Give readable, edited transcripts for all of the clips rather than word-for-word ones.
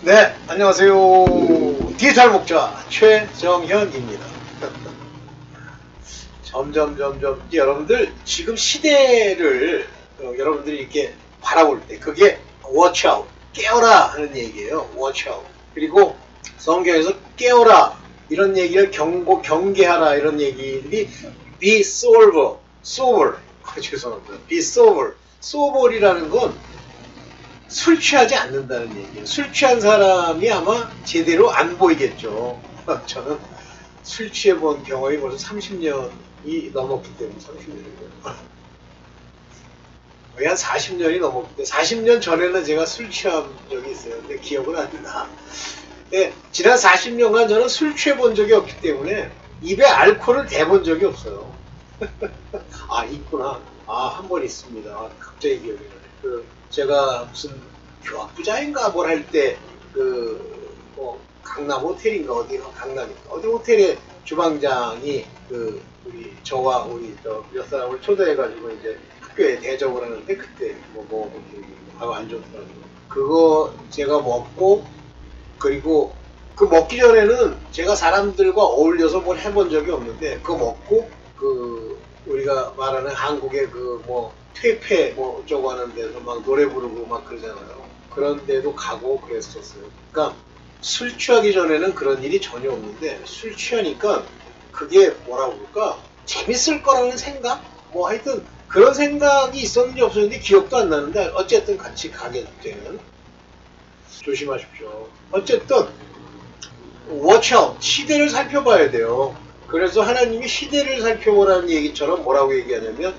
네, 안녕하세요. 디지털 목자 최정현입니다. 점점 여러분들 지금 시대를 여러분들이 이렇게 바라볼 때 그게 watch out, 깨어라 하는 얘기예요. watch out. 그리고 성경에서 깨어라 이런 얘기를 경계하라 이런 얘기들이 be sober, 죄송합니다. be sober이라는 건 술 취하지 않는다는 얘기예요. 술 취한 사람이 아마 제대로 안 보이겠죠. 저는 술 취해본 경험이 벌써 30년이 넘었기 때문에 30년이고요. 거의 한 40년이 넘었기 때문에 40년 전에는 제가 술 취한 적이 있어요. 근데 기억은 안 나. 근데 지난 40년간 저는 술 취해본 적이 없기 때문에 입에 알코올을 대본 적이 없어요. 아, 있구나. 아, 한 번 있습니다. 갑자기 기억이 나네. 제가 무슨 교학부장인가 뭘 할 때 강남 호텔인가 어디 호텔의 주방장이 우리 저와 우리 몇 사람을 초대해가지고 이제 학교에 대접을 하는데 그때 안 좋더라고요. 그거 제가 먹고 그리고 그 먹기 전에는 제가 사람들과 어울려서 뭘 해본 적이 없는데 그거 먹고 우리가 말하는 한국의 퇴폐 어쩌고 하는 데서 막 노래 부르고 막 그러잖아요. 그런 데도 가고 그랬었어요. 그러니까 술 취하기 전에는 그런 일이 전혀 없는데 술 취하니까 그게 뭐라고 그럴까? 재밌을 거라는 생각? 하여튼 그런 생각이 있었는지 없었는지 기억도 안 나는데 어쨌든 같이 가게 되면 조심하십시오. 어쨌든 watch out, 시대를 살펴봐야 돼요. 그래서 하나님이 시대를 살펴보라는 얘기처럼 뭐라고 얘기하냐면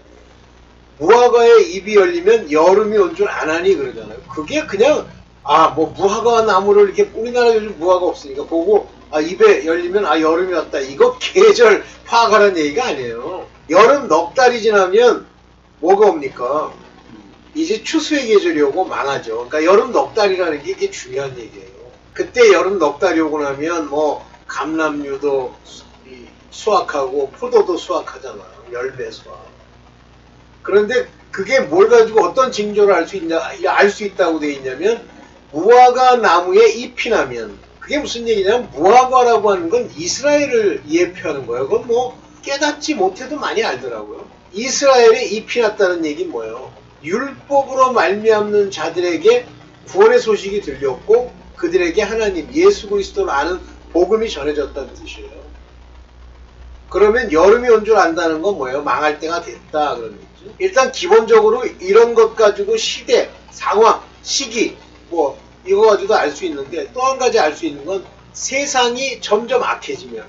무화과의 입이 열리면 여름이 온 줄 아나니 그러잖아요. 그게 그냥 무화과 나무를 이렇게 우리나라 요즘 무화과 없으니까 보고 입에 열리면 여름이 왔다. 이거 계절 파악하라는 얘기가 아니에요. 여름 넉 달이 지나면 뭐가 옵니까? 이제 추수의 계절이 오고 망하죠. 그러니까 여름 넉 달이라는 게 이게 중요한 얘기예요. 그때 여름 넉 달이 오고 나면 감람류도 수확하고 포도도 수확하잖아요. 열매 수확. 그런데 그게 뭘 가지고 어떤 징조를 알 수 있다고 되어 있냐면 무화과 나무에 잎이 나면 그게 무슨 얘기냐면 무화과라고 하는 건 이스라엘을 예표하는 거예요. 그건 깨닫지 못해도 많이 알더라고요. 이스라엘에 잎이 났다는 얘기는 뭐예요? 율법으로 말미암는 자들에게 구원의 소식이 들렸고 그들에게 하나님 예수 그리스도를 아는 복음이 전해졌다는 뜻이에요. 그러면 여름이 온 줄 안다는 건 뭐예요? 망할 때가 됐다 그런 얘기죠. 일단 기본적으로 이런 것 가지고 시대, 상황, 시기 이거 가지고도 알 수 있는데 또 한 가지 알 수 있는 건 세상이 점점 악해지면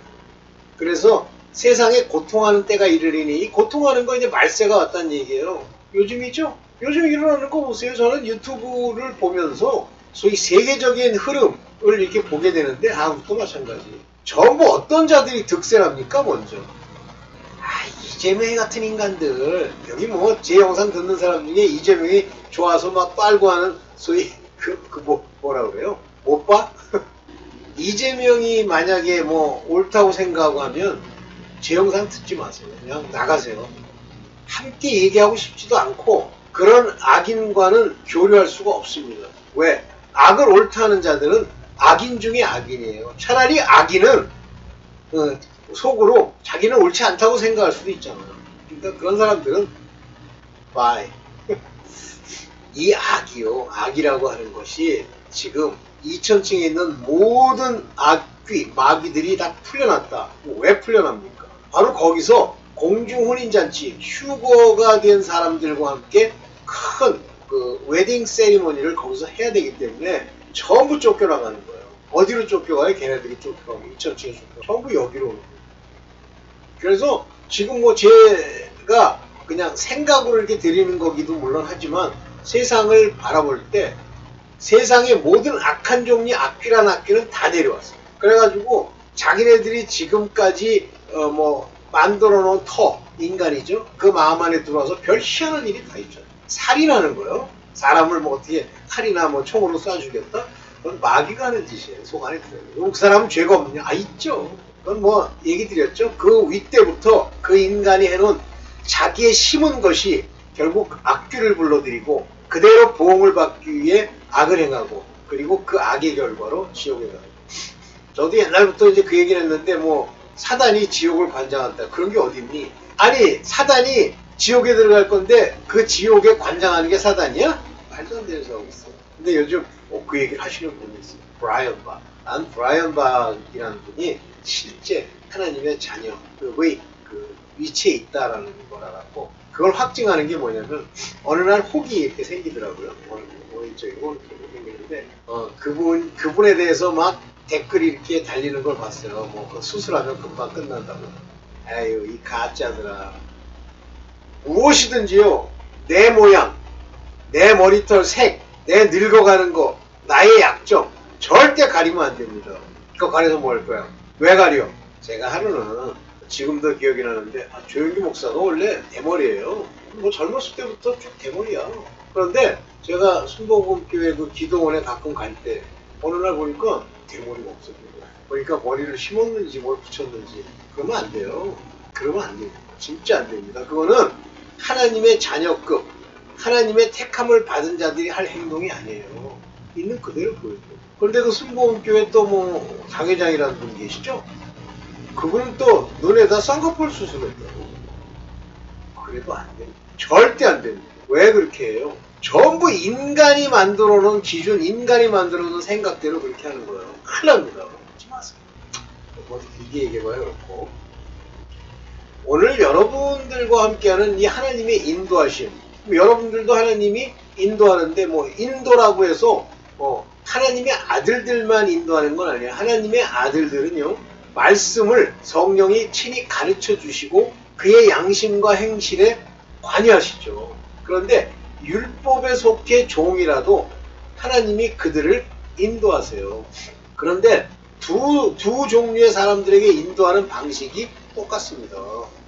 그래서 세상에 고통하는 때가 이르리니 이 고통하는 건 이제 말세가 왔다는 얘기예요. 요즘이죠? 요즘 일어나는 거 보세요. 저는 유튜브를 보면서 소위 세계적인 흐름을 이렇게 보게 되는데 한국도 마찬가지. 전부 어떤 자들이 득세랍니까 먼저? 이재명이 같은 인간들 여기 제 영상 듣는 사람 중에 이재명이 좋아서 막 빨고 하는 소위 뭐라 그래요? 못 봐? 이재명이 만약에 옳다고 생각하고 하면 제 영상 듣지 마세요. 그냥 나가세요. 함께 얘기하고 싶지도 않고 그런 악인과는 교류할 수가 없습니다. 왜? 악을 옳다는 자들은 악인 중에 악인이에요. 차라리 악인은 속으로 자기는 옳지 않다고 생각할 수도 있잖아요. 그러니까 그런 사람들은 바이. 이 악이라고 하는 것이 지금 2000층에 있는 모든 마귀들이 다 풀려났다. 왜 풀려납니까? 바로 거기서 공중혼인잔치, 휴거가 된 사람들과 함께 큰 웨딩 세리머니를 거기서 해야 되기 때문에 전부 쫓겨나가는 거예요. 어디로 쫓겨가요? 걔네들이 쫓겨가고 2000층에 쫓겨가고 전부 여기로 오는 거예요. 그래서 지금 제가 그냥 생각으로 이렇게 드리는 거기도 물론 하지만 세상을 바라볼 때 세상의 모든 악한 종류 악귀란 악귀는 다 내려왔어요. 그래가지고 자기네들이 지금까지 만들어 놓은 인간이죠. 그 마음 안에 들어와서 별 희한한 일이 다 있잖아요. 살인하는 거예요. 사람을 어떻게 칼이나 총으로 쏴 죽였다? 그건 마귀가 하는 짓이에요. 속 안에 들어요. 그 사람은 죄가 없느냐? 있죠. 그건 얘기 드렸죠. 그 윗때부터 그 인간이 해놓은 자기의 심은 것이 결국 악귀를 불러들이고 그대로 보응을 받기 위해 악을 행하고 그리고 그 악의 결과로 지옥에 가요. 저도 옛날부터 이제 그 얘기를 했는데 뭐 사단이 지옥을 관장한다 그런 게 어딨니? 아니 사단이 지옥에 들어갈 건데 그 지옥에 관장하는 게 사단이야? 말도 안 되는 소리 하고 있어. 근데 요즘 그 얘기를 하시는 분이 있어요. 브라이언 박. 난 브라이언 박이라는 분이 실제 하나님의 자녀의 그 위치에 있다라는 걸 알았고 그걸 확증하는 게 뭐냐면 어느 날 혹이 이렇게 생기더라고요. 이건 생기는데 그분에 대해서 막 댓글이 이렇게 달리는 걸 봤어요. 뭐 수술하면 금방 끝난다고. 아유 이 가짜들아. 무엇이든지요. 내 모양, 내 머리털 색, 내 늙어가는 거, 나의 약점 절대 가리면 안 됩니다. 그거 가려서 뭐 할 거야? 왜 가려? 제가 하루는 지금도 기억이 나는데 조영기 목사가 원래 대머리예요. 뭐 젊었을 때부터 쭉 대머리야. 그런데 제가 순복음교회 그 기도원에 가끔 갈 때 어느 날 보니까 대머리가 없어요. 그러니까 머리를 심었는지 뭘 붙였는지 그러면 안 돼요. 그러면 안 됩니다. 진짜 안 됩니다. 그거는 하나님의 자녀급, 하나님의 택함을 받은 자들이 할 행동이 아니에요. 있는 그대로 보여줘요. 그런데 그 순복음교회 또 뭐 당회장이라는 분 계시죠? 그분은 또 눈에다 쌍꺼풀 수술했다고. 그래도 안 됩니다. 절대 안 됩니다. 왜 그렇게 해요? 전부 인간이 만들어 놓은 기준, 인간이 만들어 놓은 생각대로 그렇게 하는 거예요. 큰일 납니다. 하지 마세요. 뭐 길게 얘기해봐요. 그렇고. 오늘 여러분들과 함께하는 이 하나님의 인도하심. 여러분들도 하나님이 인도하는데 뭐 인도라고 해서 하나님의 아들들만 인도하는 건 아니에요. 하나님의 아들들은요. 말씀을 성령이 친히 가르쳐 주시고 그의 양심과 행실에 관여하시죠. 그런데 율법에 속해 종이라도 하나님이 그들을 인도하세요. 그런데 두 종류의 사람들에게 인도하는 방식이 똑같습니다.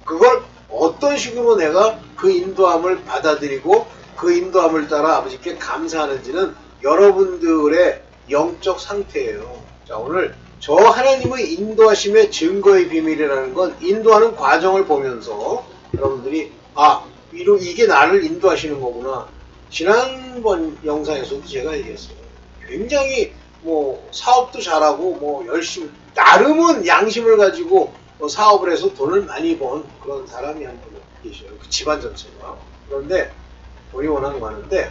그걸 어떤 식으로 내가 그 인도함을 받아들이고 그 인도함을 따라 아버지께 감사하는지는 여러분들의 영적 상태예요. 자, 오늘 저 하나님의 인도하심의 증거의 비밀이라는 건 인도하는 과정을 보면서 여러분들이 이게 나를 인도하시는 거구나. 지난번 영상에서도 제가 얘기했어요. 굉장히 뭐 사업도 잘하고 뭐 열심히 나름은 양심을 가지고 사업을 해서 돈을 많이 번 그런 사람이 한 분 계셔요. 그 집안 전체가. 그런데 돈이 워낙 많은데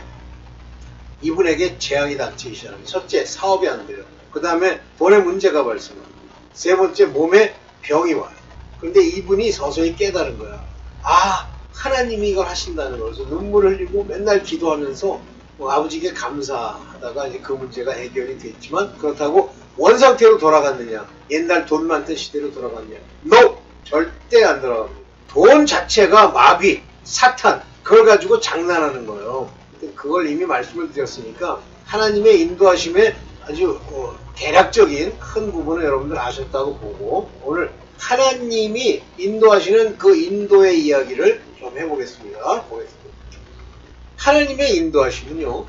이분에게 재앙이 닥치기 시작합니다. 첫째, 사업이 안 돼요. 그 다음에 돈에 문제가 발생합니다. 세 번째, 몸에 병이 와요. 그런데 이분이 서서히 깨달은 거야. 하나님이 이걸 하신다는 거예요. 그래서 눈물 흘리고 맨날 기도하면서 아버지께 감사하다가 이제 그 문제가 해결이 됐지만 그렇다고 원상태로 돌아갔느냐? 옛날 돈 많던 시대로 돌아갔냐? No! 절대 안 돌아갑니다. 돈 자체가 마귀, 사탄, 그걸 가지고 장난하는 거예요. 그걸 이미 말씀을 드렸으니까 하나님의 인도하심에 아주 대략적인 큰 부분을 여러분들 아셨다고 보고 오늘 하나님이 인도하시는 그 인도의 이야기를 좀 해보겠습니다. 하나님의 인도하심은요.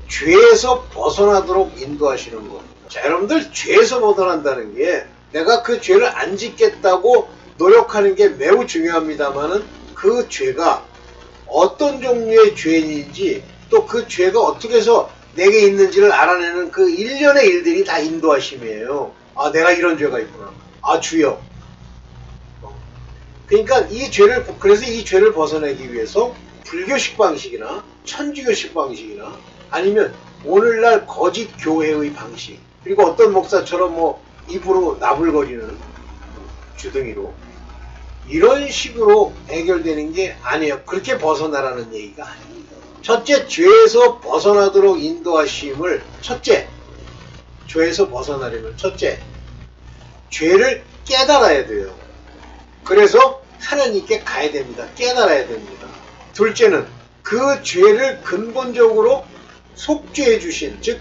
죄에서 벗어나도록 인도하시는 것. 자, 여러분들 죄에서 벗어난다는 게 내가 그 죄를 안 짓겠다고 노력하는 게 매우 중요합니다만은 그 죄가 어떤 종류의 죄인지 또 그 죄가 어떻게 해서 내게 있는지를 알아내는 그 일련의 일들이 다 인도하심이에요. 내가 이런 죄가 있구나. 주여. 그러니까 그래서 이 죄를 벗어내기 위해서 불교식 방식이나 천주교식 방식이나 아니면 오늘날 거짓 교회의 방식 그리고 어떤 목사처럼 뭐 입으로 나불거리는 주둥이로 이런 식으로 해결되는 게 아니에요. 그렇게 벗어나라는 얘기가 아닙니다. 첫째, 죄에서 벗어나도록 인도하심을 죄에서 벗어나려면 첫째, 죄를 깨달아야 돼요. 그래서 하나님께 가야 됩니다. 깨달아야 됩니다. 둘째는 그 죄를 근본적으로 속죄해 주신 즉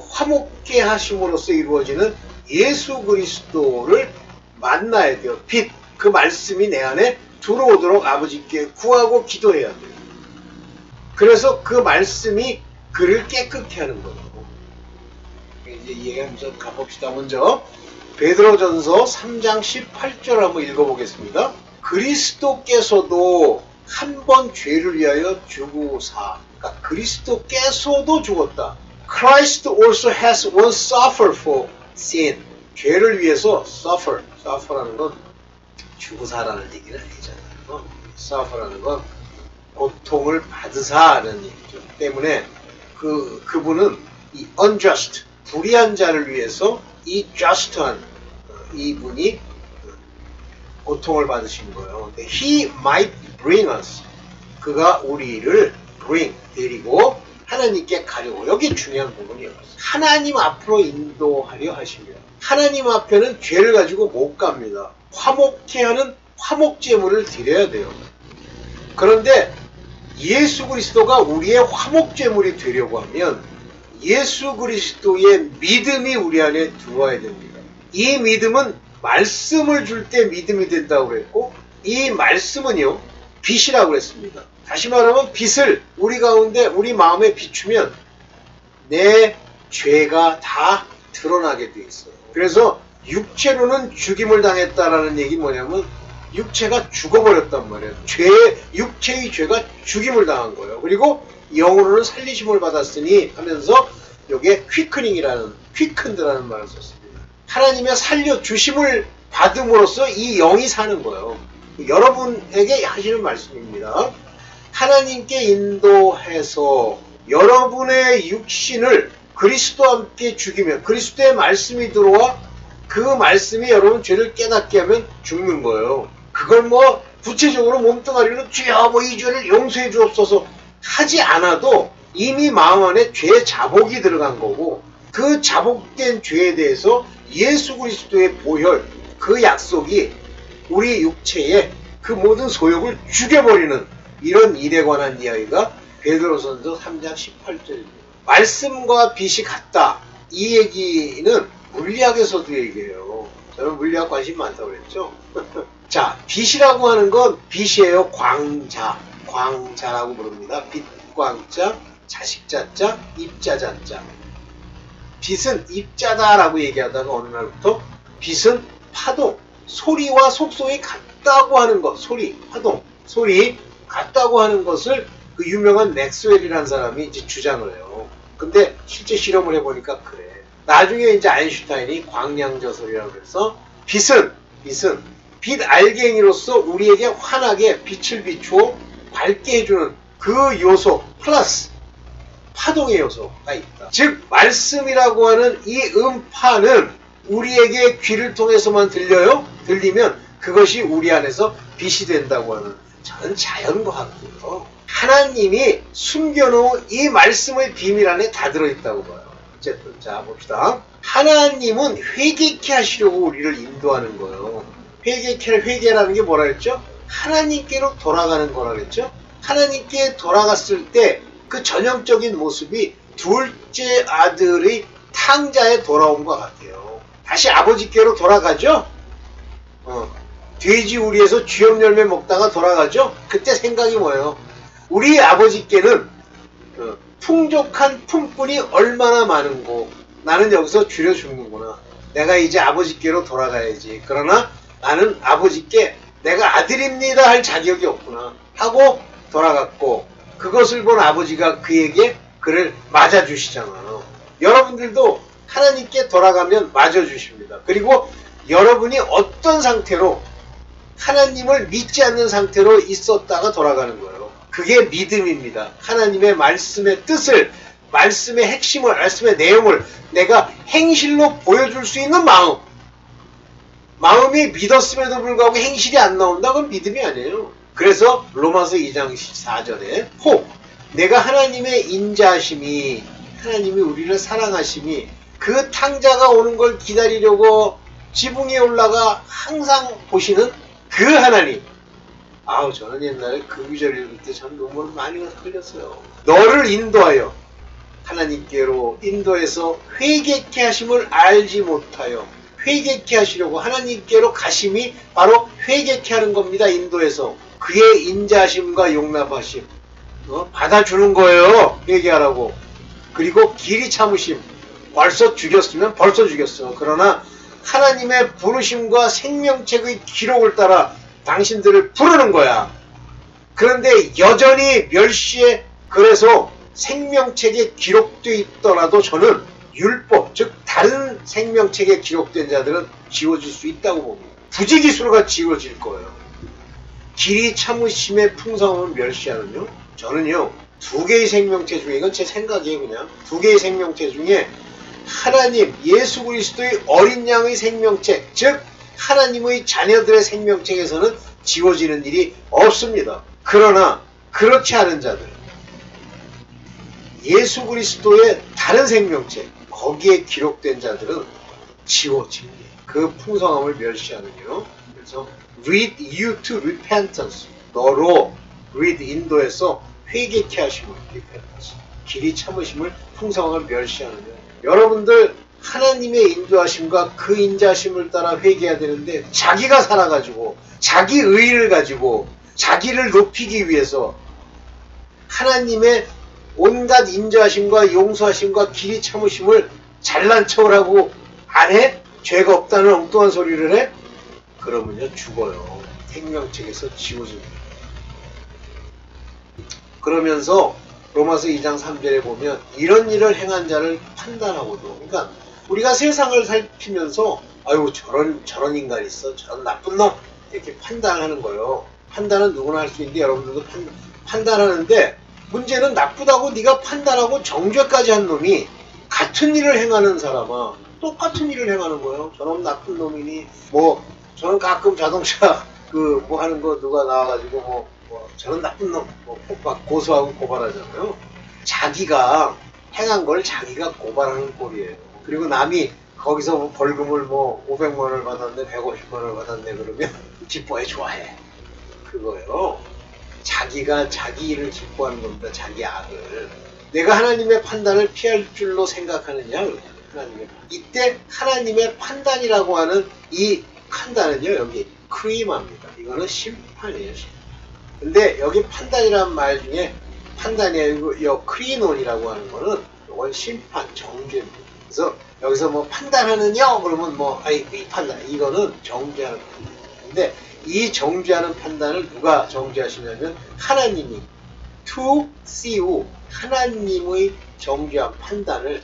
화목케 하심으로써 이루어지는 예수 그리스도를 만나야 돼요. 빛, 그 말씀이 내 안에 들어오도록 아버지께 구하고 기도해야 돼요. 그래서 그 말씀이 그를 깨끗게 하는 거예요. 이제 이해하면서 가봅시다. 먼저 베드로전서 3장 18절 한번 읽어보겠습니다. 그리스도께서도 한 번 죄를 위하여 죽으사. 그러니까 그리스도께서도 죽었다. Christ also has once suffered for sin. 죄를 위해서 suffer라는 건 죽고 사라는 얘기는 아니잖아요. suffer라는 건 고통을 받으사라는 얘기죠. 때문에 그분은 이 unjust, 불의한 자를 위해서 이 just한 이분이 고통을 받으신 거예요. He might bring us. 그가 우리를 데리고 하나님께 가려고. 여기 중요한 부분이에요. 하나님 앞으로 인도하려 하십니다. 하나님 앞에는 죄를 가지고 못 갑니다. 화목케 하는 화목제물을 드려야 돼요. 그런데 예수 그리스도가 우리의 화목제물이 되려고 하면 예수 그리스도의 믿음이 우리 안에 들어와야 됩니다. 이 믿음은 말씀을 줄 때 믿음이 된다고 그랬고, 이 말씀은요 빛이라고 그랬습니다. 다시 말하면 빛을 우리 가운데 우리 마음에 비추면 내 죄가 다 드러나게 돼 있어요. 그래서 육체로는 죽임을 당했다라는 얘기 뭐냐면 육체가 죽어버렸단 말이에요. 육체의 죄가 죽임을 당한 거예요. 그리고 영으로는 살리심을 받았으니 하면서 여기에 quickend라는 말을 썼습니다. 하나님의 살려주심을 받음으로써 이 영이 사는 거예요. 여러분에게 하시는 말씀입니다. 하나님께 인도해서 여러분의 육신을 그리스도와 함께 죽이면 그리스도의 말씀이 들어와 그 말씀이 여러분 죄를 깨닫게 하면 죽는 거예요. 그걸 뭐 구체적으로 몸뚱아리로 주여 뭐 이 죄를 용서해 주옵소서 하지 않아도 이미 마음 안에 죄 자복이 들어간 거고, 그 자복된 죄에 대해서 예수 그리스도의 보혈, 그 약속이 우리 육체에 그 모든 소욕을 죽여버리는 이런 일에 관한 이야기가 베드로전서 3장 18절입니다. 말씀과 빛이 같다. 이 얘기는 물리학에서도 얘기해요. 저는 물리학 관심 많다고 그랬죠. 자, 빛이라고 하는 건 빛이에요. 광자라고 부릅니다. 빛광자, 자식자자, 입자자자. 빛은 입자다라고 얘기하다가 어느 날부터 빛은 파동, 소리와 속성이 같다고 하는 것, 소리 같다고 하는 것을 그 유명한 맥스웰이라는 사람이 이제 주장을 해요. 근데 실제 실험을 해보니까 그래. 나중에 이제 아인슈타인이 광량저설이라고 해서 빛은 빛 알갱이로서 우리에게 환하게 빛을 비추어 밝게 해주는 그 요소 플러스 파동의 요소가 있다. 즉 말씀이라고 하는 이 음파는 우리에게 귀를 통해서만 들리면 그것이 우리 안에서 빛이 된다고 하는, 저는 자연과학이에요. 하나님이 숨겨놓은 이 말씀의 비밀 안에 다 들어있다고 봐요. 어쨌든 자 봅시다. 하나님은 회개케 하시려고 우리를 인도하는 거예요. 회개라는 게 뭐라 그랬죠? 하나님께로 돌아가는 거라 그랬죠? 하나님께 돌아갔을 때 그 전형적인 모습이 둘째 아들의 탕자에 돌아온 것 같아요. 다시 아버지께로 돌아가죠? 돼지 우리에서 쥐염 열매 먹다가 돌아가죠? 그때 생각이 뭐예요? 우리 아버지께는 풍족한 품꾼이 얼마나 많은고 나는 여기서 줄여 죽는구나. 내가 이제 아버지께로 돌아가야지. 그러나 나는 아버지께 내가 아들입니다 할 자격이 없구나 하고 돌아갔고, 그것을 본 아버지가 그에게 그를 맞아주시잖아요. 여러분들도 하나님께 돌아가면 맞아주십니다. 그리고 여러분이 어떤 상태로 하나님을 믿지 않는 상태로 있었다가 돌아가는 거예요. 그게 믿음입니다. 하나님의 말씀의 뜻을, 말씀의 핵심을, 말씀의 내용을 내가 행실로 보여줄 수 있는 마음이 믿었음에도 불구하고 행실이 안 나온다? 그건 믿음이 아니에요. 그래서 로마서 2장 14절에 내가 하나님의 인자하심이, 하나님이 우리를 사랑하심이 그 탕자가 오는 걸 기다리려고 지붕에 올라가 항상 보시는 그 하나님. 저는 옛날에 그 구절 읽을 때 참 눈물을 많이 흘렸어요. 너를 인도하여 하나님께로 인도해서 회개케 하심을 알지 못하여 회개케 하시려고 하나님께로 가심이 바로 회개케 하는 겁니다. 인도해서 그의 인자하심과 용납하심 받아주는 거예요. 회개하라고. 그리고 길이 참으심. 벌써 죽였으면 벌써 죽였어. 그러나 하나님의 부르심과 생명책의 기록을 따라 당신들을 부르는 거야. 그런데 여전히 멸시해. 그래서 생명책에 기록되어 있더라도 저는 율법, 즉 다른 생명책에 기록된 자들은 지워질 수 있다고 봅니다. 부지기수로가 지워질 거예요. 길이 참으심의 풍성함을 멸시하는요. 저는요, 두 개의 생명체 중에, 이건 제 생각이에요. 그냥 두 개의 생명체 중에 하나님, 예수 그리스도의 어린 양의 생명책, 즉 하나님의 자녀들의 생명책에서는 지워지는 일이 없습니다. 그러나 그렇지 않은 자들, 예수 그리스도의 다른 생명책, 거기에 기록된 자들은 지워집니다. 그 풍성함을 멸시하는요. 그래서 lead you to repentance, 너로 lead, 인도해서 회개케 하심을, repentance, 길이 참으심을, 풍성함을 멸시하는요. 여러분들 하나님의 인도하심과 그 인자하심을 따라 회개해야 되는데, 자기가 살아가지고 자기 의의를 가지고 자기를 높이기 위해서 하나님의 온갖 인자하심과 용서하심과 길이 참으심을 잘난 척을 하고 안 해? 죄가 없다는 엉뚱한 소리를 해? 그러면요, 죽어요. 생명책에서 지워집니다. 그러면서 로마서 2장 3절에 보면 이런 일을 행한 자를 판단하고도, 그러니까 우리가 세상을 살피면서 아유 저런 인간 있어, 저런 나쁜 놈, 이렇게 판단하는 거예요. 판단은 누구나 할 수 있는데 여러분들도 판단하는데, 문제는 나쁘다고 네가 판단하고 정죄까지 한 놈이 같은 일을 행하는 사람아 똑같은 일을 행하는 거예요. 저놈 나쁜 놈이니, 뭐 저는 가끔 자동차 그 뭐 하는 거 누가 나와가지고 뭐 저런 나쁜 놈 막 고소하고 고발하잖아요. 자기가 행한 걸 자기가 고발하는 꼴이에요. 그리고 남이 거기서 뭐 벌금을 뭐 500만 원을 받았네, 150만 원을 받았네 그러면 기뻐해, 좋아해. 그거예요. 자기가 자기 일을 기뻐하는 겁니다. 자기 악을. 내가 하나님의 판단을 피할 줄로 생각하느냐? 하나님의, 이때 하나님의 판단이라고 하는 이 판단은요, 여기 크리마입니다. 이거는 심판이에요. 심판. 근데 여기 판단이라는 말 중에 판단이 아니고 여 크리논이라고 하는 거는 이건 심판, 정죄입니다. 그래서 여기서 뭐 판단하느냐 그러면 뭐 이 판단, 이거는 정죄하는 판단. 근데 이 정죄하는 판단을 누가 정죄하시냐면 하나님이, to see you, 하나님의 정죄한 판단을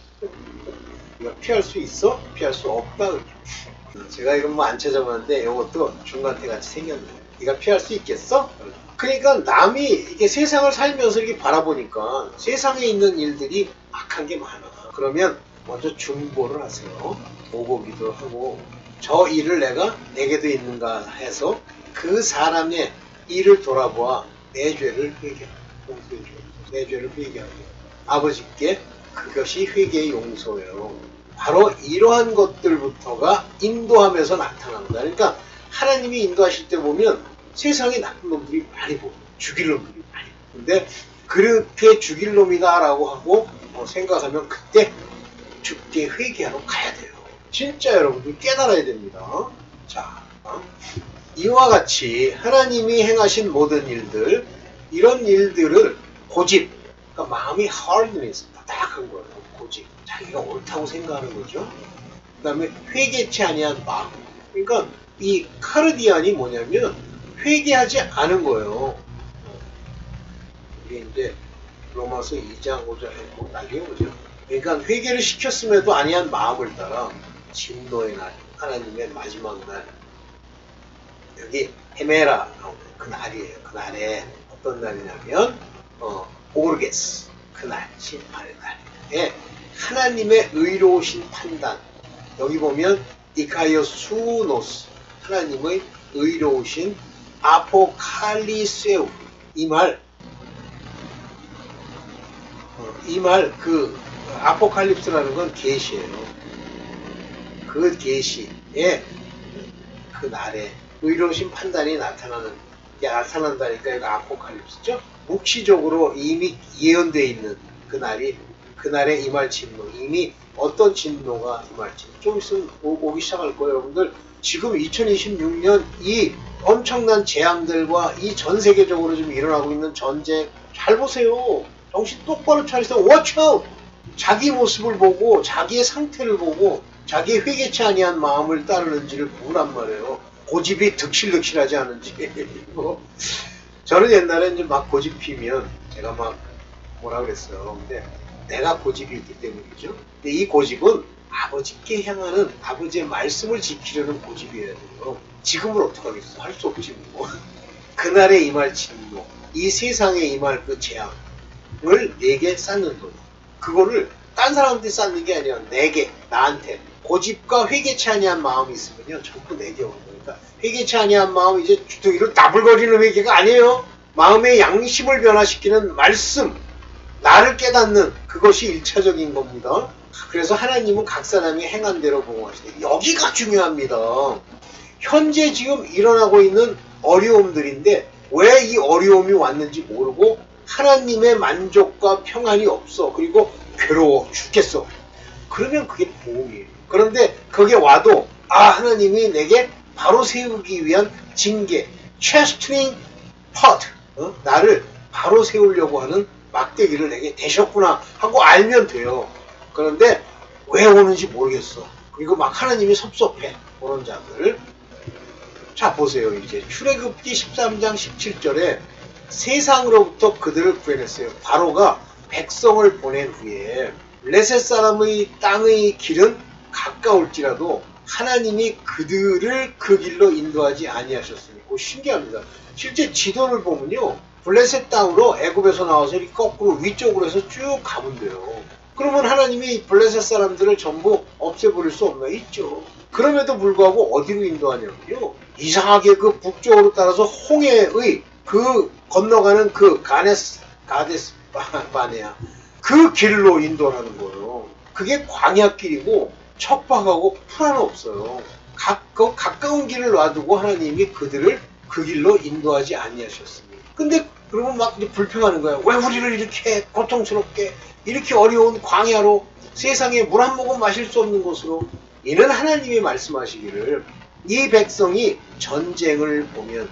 피할 수 있어? 피할 수 없다. 제가 이건 뭐 안 찾아봤는데 이것도 중간태 같이 생겼네요. 네가 피할 수 있겠어? 그러니까 남이 이렇게 세상을 살면서 이렇게 바라보니까 세상에 있는 일들이 악한 게 많아. 그러면 먼저 중보를 하세요. 보고 기도하고, 저 일을 내게도 있는가 해서 그 사람의 일을 돌아보아 내 죄를 회개하고, 내 죄를 회개하고, 아버지께 그것이 회개의 용서예요. 바로 이러한 것들부터가 인도하면서 나타납니다. 그러니까 하나님이 인도하실 때 보면 세상에 나쁜 놈들이 많이 보여. 죽일 놈들이 많이 보여. 근데 그렇게 죽일 놈이다 라고 하고 생각하면 그때 죽게 회개하러 가야 돼요. 진짜 여러분들 깨달아야 됩니다. 자, 이와 같이 하나님이 행하신 모든 일들, 이런 일들을 고집, 그러니까 마음이 hardness, 딱딱한 거예요. 고집, 자기가 옳다고 생각하는 거죠. 그 다음에 회개치 아니한 마음. 그러니까 이 카르디안이 뭐냐면 회개하지 않은 거예요. 이게 이제 로마서 2장 5절에 뭐 나중에 보죠. 그러니까 회개를 시켰음에도 아니한 마음을 따라 진노의 날, 하나님의 마지막 날, 여기 헤메라 나오는 그 날이에요. 그 날에 어떤 날이냐면 오르게스, 그날, 심판의 날에 하나님의 의로우신 판단, 여기 보면 디카이오수노스, 하나님의 의로우신 아포칼리세우, 이 말 그 아포칼립스라는 건 계시예요. 그 계시에 그 날에 의로우신 판단이 나타난다니까 이거 아포칼립스죠. 묵시적으로 이미 예언되어 있는 그 날이, 그 날에 임할 진노, 이미 어떤 진노가 임할지 좀 있으면 오기 시작할 거예요. 여러분들 지금 2026년 이 엄청난 재앙들과 이 전 세계적으로 지금 일어나고 있는 전쟁 잘 보세요. 정신 똑바로 차리세요. Watch out! 자기 모습을 보고 자기의 상태를 보고 자기의 회개치 아니한 마음을 따르는지를 보란 말이에요. 고집이 득실득실하지 않은지. 저는 옛날에 이제 막 고집 피면 제가 막 뭐라 그랬어요. 근데 내가 고집이 있기 때문이죠. 근데 이 고집은 아버지께 향하는 아버지의 말씀을 지키려는 고집이어야 돼요. 지금은 어떡하겠어. 할 수 없지 뭐. 그날에 임할 진노, 이 세상에 임할 그 재앙을 내게 쌓는 돈. 그거를 딴 사람한테 쌓는 게 아니라 내게, 나한테. 고집과 회개치 아니한 마음이 있으면요. 전부 내게 오는 거니까. 회개치 아니한 마음, 이제 주둥이로 나불거리는 회개가 아니에요. 마음의 양심을 변화시키는 말씀, 나를 깨닫는 그것이 일차적인 겁니다. 그래서 하나님은 각 사람이 행한 대로 보응하시되, 여기가 중요합니다. 현재 지금 일어나고 있는 어려움들인데 왜 이 어려움이 왔는지 모르고 하나님의 만족과 평안이 없어. 그리고 괴로워 죽겠어. 그러면 그게 보응이에요. 그런데 그게 와도 하나님이 내게 바로 세우기 위한 징계, chastening pot, 나를 바로 세우려고 하는 막대기를 내게 대셨구나 하고 알면 돼요. 그런데 왜 오는지 모르겠어. 그리고 막 하나님이 섭섭해. 그런 자들. 자, 보세요. 이제 출애굽기 13장 17절에 세상으로부터 그들을 구해냈어요. 바로가 백성을 보낸 후에 블레셋 사람의 땅의 길은 가까울지라도 하나님이 그들을 그 길로 인도하지 아니하셨으니. 신기합니다. 실제 지도를 보면요. 블레셋 땅으로 애굽에서 나와서 이렇게 거꾸로 위쪽으로 해서 쭉 가면 돼요. 그러면 하나님이 블레셋 사람들을 전부 없애버릴 수 없나? 있죠. 그럼에도 불구하고 어디로 인도하냐면요. 이상하게 그 북쪽으로 따라서 홍해의 그 건너가는 그 가데스 바네아 그 길로 인도하는 거예요. 그게 광야길이고 척박하고 풀 없어요. 가까운 길을 놔두고 하나님이 그들을 그 길로 인도하지 아니하셨습니다. 근데 그러면 막 불평하는 거예요. 왜 우리를 이렇게 고통스럽게 이렇게 어려운 광야로 세상에 물 한 모금 마실 수 없는 곳으로. 이는 하나님이 말씀하시기를 이 백성이 전쟁을 보면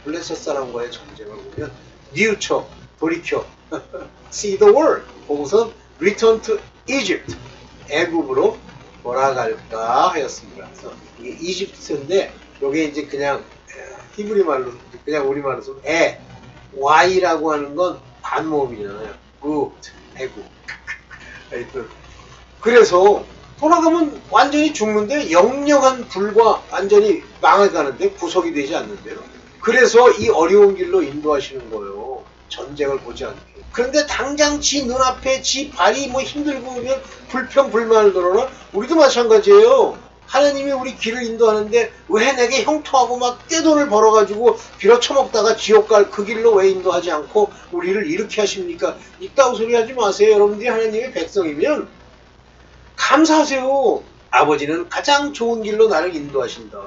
블레셋 사람과의 전쟁을 보면 뉘우쳐 돌이켜 see the world 보고서 return to Egypt 애굽으로 돌아갈까 하였습니다. 그래서 이게 이집트인데 이게 이제 그냥 히브리 말로 그냥 우리 말로 쓰면 Y라고 하는 건 반모음이잖아요. 애굽. 하여튼 그래서 돌아가면 완전히 죽는데 영영한 불과 완전히 망해가는데 구속이 되지 않는데요. 그래서 이 어려운 길로 인도하시는 거예요. 전쟁을 보지 않게. 그런데 당장 지 눈앞에 지 발이 뭐 힘들고 그러면 불평불만을 들어나 우리도 마찬가지예요. 하나님이 우리 길을 인도하는데 왜 내게 형통하고 막 떼돈을 벌어가지고 빌어쳐먹다가 지옥 갈 그 길로 왜 인도하지 않고 우리를 이렇게 하십니까? 이따구 소리 하지 마세요. 여러분들이 하나님의 백성이면 감사하세요. 아버지는 가장 좋은 길로 나를 인도하신다.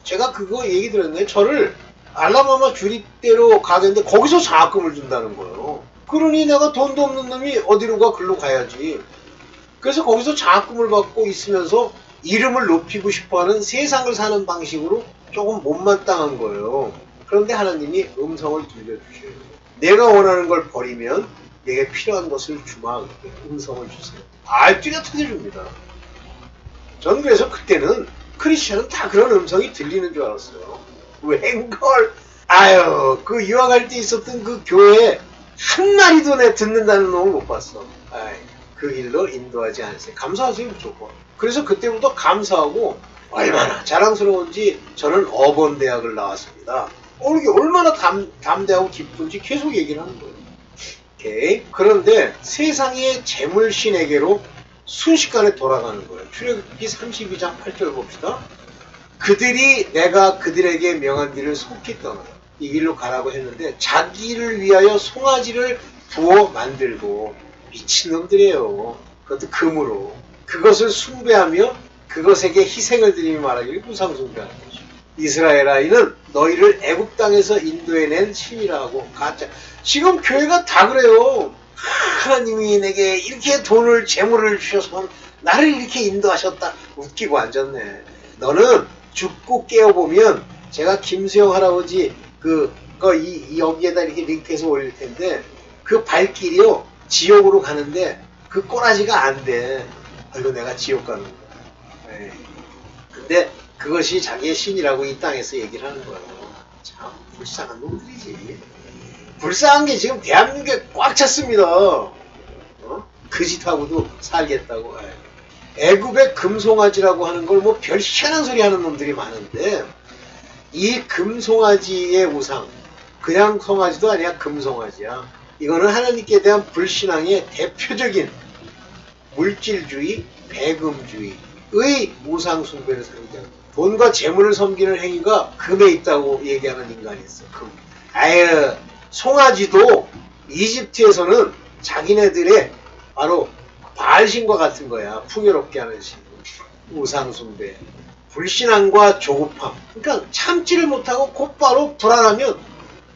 제가 그거 얘기 들었는데 저를 알라바마 주립대로 가는데 거기서 장학금을 준다는 거예요. 그러니 내가 돈도 없는 놈이 어디로 가? 글로 가야지. 그래서 거기서 장학금을 받고 있으면서 이름을 높이고 싶어하는 세상을 사는 방식으로 조금 못마땅한 거예요. 그런데 하나님이 음성을 들려주셔요. 내가 원하는 걸 버리면 내게 필요한 것을 주마. 음성을 주세요. 뚜렷하게 줍니다. 전 그래서 그때는 크리스천은 다 그런 음성이 들리는 줄 알았어요. 웬걸? 그 유학할 때 있었던 그 교회에 한 마리도 내 듣는다는 놈을 못 봤어. 그 길로 인도하지 않으세요. 감사하세요, 무조건. 그래서 그때부터 감사하고 얼마나 자랑스러운지 저는 어번대학을 나왔습니다. 이게 얼마나 담대하고 기쁜지 계속 얘기를 하는 거예요. 오케이. 그런데 세상의 재물신에게로 순식간에 돌아가는 거예요. 출애굽기 32장 8절 봅시다. 그들이 내가 그들에게 명한 길을 속히 떠나요. 이 길로 가라고 했는데 자기를 위하여 송아지를 부어 만들고 미친놈들이에요. 그것도 금으로. 그것을 숭배하며 그것에게 희생을 드리며 말하기를 우상숭배하는 거죠. 이스라엘 아이는 너희를 애굽 땅에서 인도해낸 신이라고 가짜. 지금 교회가 다 그래요. 하나님이 내게 이렇게 돈을 재물을 주셔서 나를 이렇게 인도하셨다. 웃기고 앉았네. 너는 죽고 깨어보면 제가 김수영 할아버지 여기에다 이렇게 링크해서 올릴 텐데 그 발길이요 지옥으로 가는데 그 꼬라지가 안 돼. 이거 내가 지옥 가는 거야. 근데 그것이 자기의 신이라고 이 땅에서 얘기를 하는 거예요. 참 불쌍한 놈들이지. 불쌍한 게 지금 대한민국에 꽉 찼습니다. 그 짓하고도 살겠다고. 애굽의 금송아지라고 하는 걸 뭐 별 희한한 소리 하는 놈들이 많은데, 이 금송아지의 우상, 그냥 송아지도 아니야, 금송아지야. 이거는 하나님께 대한 불신앙의 대표적인 물질주의, 배금주의의 우상 숭배를 상징합니다. 돈과 재물을 섬기는 행위가 금에 있다고 얘기하는 인간이 있어. 금. 아유, 송아지도 이집트에서는 자기네들의 바로 바알신과 같은 거야. 풍요롭게 하는 신. 우상 숭배. 불신앙과 조급함. 그러니까 참지를 못하고 곧바로 불안하면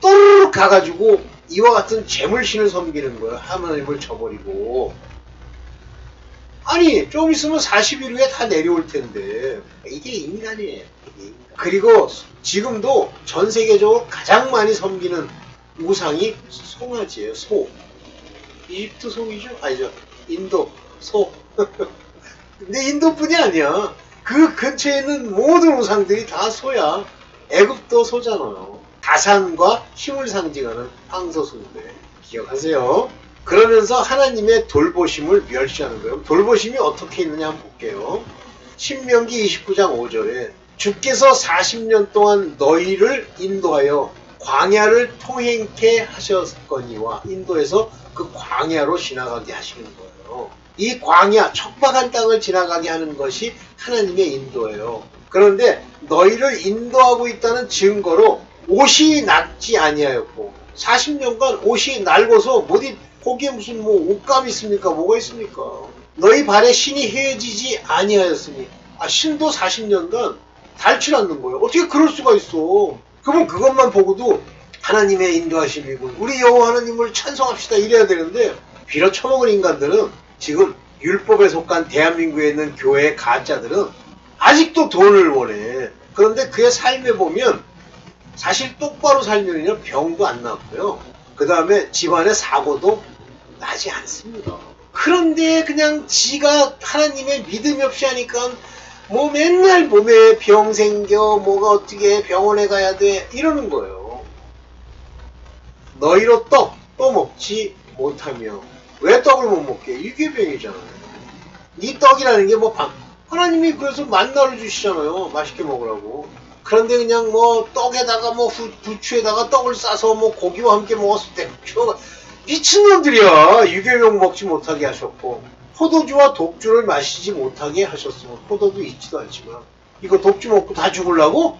또르륵 가가지고 이와 같은 재물신을 섬기는 거야. 하나님을 저버리고. 아니, 좀 있으면 40일 후에 다 내려올 텐데. 이게 인간이에요. 그리고 지금도 전 세계적으로 가장 많이 섬기는 우상이 송아지예요. 소. 이집트 송이죠? 아니죠. 인도 소. 근데 인도뿐이 아니야. 그 근처에 있는 모든 우상들이 다 소야. 애굽도 소잖아요. 다산과 힘을 상징하는 황소숭배. 기억하세요. 그러면서 하나님의 돌보심을 멸시하는 거예요. 돌보심이 어떻게 있느냐 한번 볼게요. 신명기 29장 5절에 주께서 40년 동안 너희를 인도하여 광야를 통행케 하셨거니와, 인도에서 그 광야로 지나가게 하시는 거예요. 이 광야, 척박한 땅을 지나가게 하는 것이 하나님의 인도예요. 그런데 너희를 인도하고 있다는 증거로 옷이 낡지 아니하였고, 40년간 옷이 낡아서 어디 거기에 무슨 뭐 옷감이 있습니까? 뭐가 있습니까? 너희 발에 신이 헤어지지 아니하였으니. 신도 40년간 닳지 않는 거예요. 어떻게 그럴 수가 있어? 그러면 그것만 보고도 하나님의 인도하심이고 우리 여호와 하나님을 찬송합시다 이래야 되는데, 빌어 처먹은 인간들은, 지금 율법에 속한 대한민국에 있는 교회의 가짜들은 아직도 돈을 원해. 그런데 그의 삶에 보면 사실 똑바로 살면요 병도 안 났고요. 그 다음에 집안의 사고도 나지 않습니다. 그런데 그냥 지가 하나님의 믿음이 없이 하니까 뭐 맨날 몸에 병 생겨, 뭐가 어떻게 병원에 가야 돼 이러는 거예요. 너희로 떡 또 먹지 못하며. 왜 떡을 못 먹게? 유괴병이잖아요. 이 떡이라는 게 뭐 하나님이 그래서 만나를 주시잖아요. 맛있게 먹으라고. 그런데 그냥 뭐 떡에다가 뭐 부추에다가 떡을 싸서 뭐 고기와 함께 먹었을 때 미친놈들이야. 유괴병 먹지 못하게 하셨고, 포도주와 독주를 마시지 못하게 하셨으면, 포도도 있지도 않지만 이거 독주 먹고 다 죽으려고?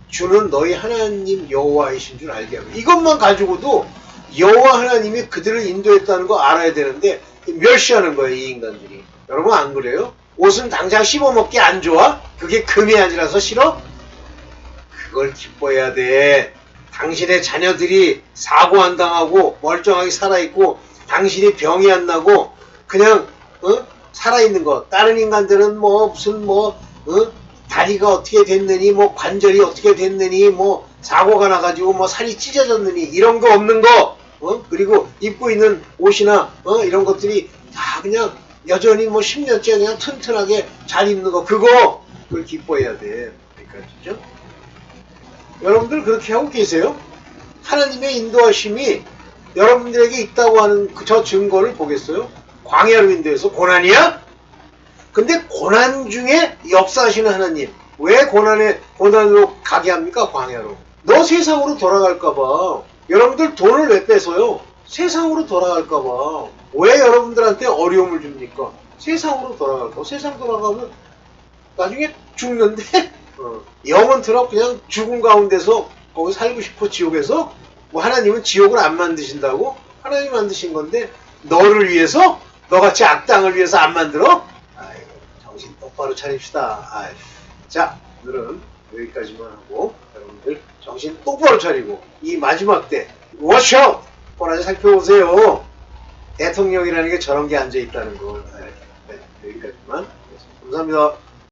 주는 너희 하나님 여호와이신 줄 알게 하고. 이것만 가지고도 여호와 하나님이 그들을 인도했다는 거 알아야 되는데 멸시하는 거예요, 이 인간들이. 여러분 안 그래요? 옷은 당장 씹어먹기 안 좋아? 그게 금이 아니라서 싫어? 그걸 기뻐해야 돼. 당신의 자녀들이 사고 안 당하고 멀쩡하게 살아있고, 당신이 병이 안 나고 그냥 살아있는 거. 다른 인간들은 뭐 무슨 다리가 어떻게 됐느니, 뭐 관절이 어떻게 됐느니, 뭐 사고가 나가지고 뭐 살이 찢어졌느니, 이런 거 없는 거. 그리고 입고 있는 옷이나 이런 것들이 다 그냥 여전히 뭐 10년째 그냥 튼튼하게 잘 입는 거. 그걸 기뻐해야 돼. 그러니까 진짜 여러분들 그렇게 하고 계세요? 하나님의 인도하심이 여러분들에게 있다고 하는 저 증거를 보겠어요? 광야로 인도해서 고난이야? 근데 고난 중에 역사하시는 하나님, 왜 고난으로 가게 합니까? 광야로. 너 세상으로 돌아갈까봐. 여러분들 돈을 왜 뺏어요? 세상으로 돌아갈까봐. 왜 여러분들한테 어려움을 줍니까? 세상으로 돌아갈까? 세상 돌아가면 나중에 죽는데 영원토록 그냥 죽음 가운데서 거기 살고 싶어, 지옥에서? 뭐 하나님은 지옥을 안 만드신다고? 하나님 만드신 건데 너를 위해서? 너같이 악당을 위해서 안 만들어? 아이고, 정신 똑바로 차립시다. 아이고. 자, 오늘은 여기까지만 하고 여러분들 정신 똑바로 차리고 이 마지막 때 워셔! 꼬라지 살펴보세요. 대통령이라는 게 저런 게 앉아있다는 거. 네, 여기까지만. 감사합니다.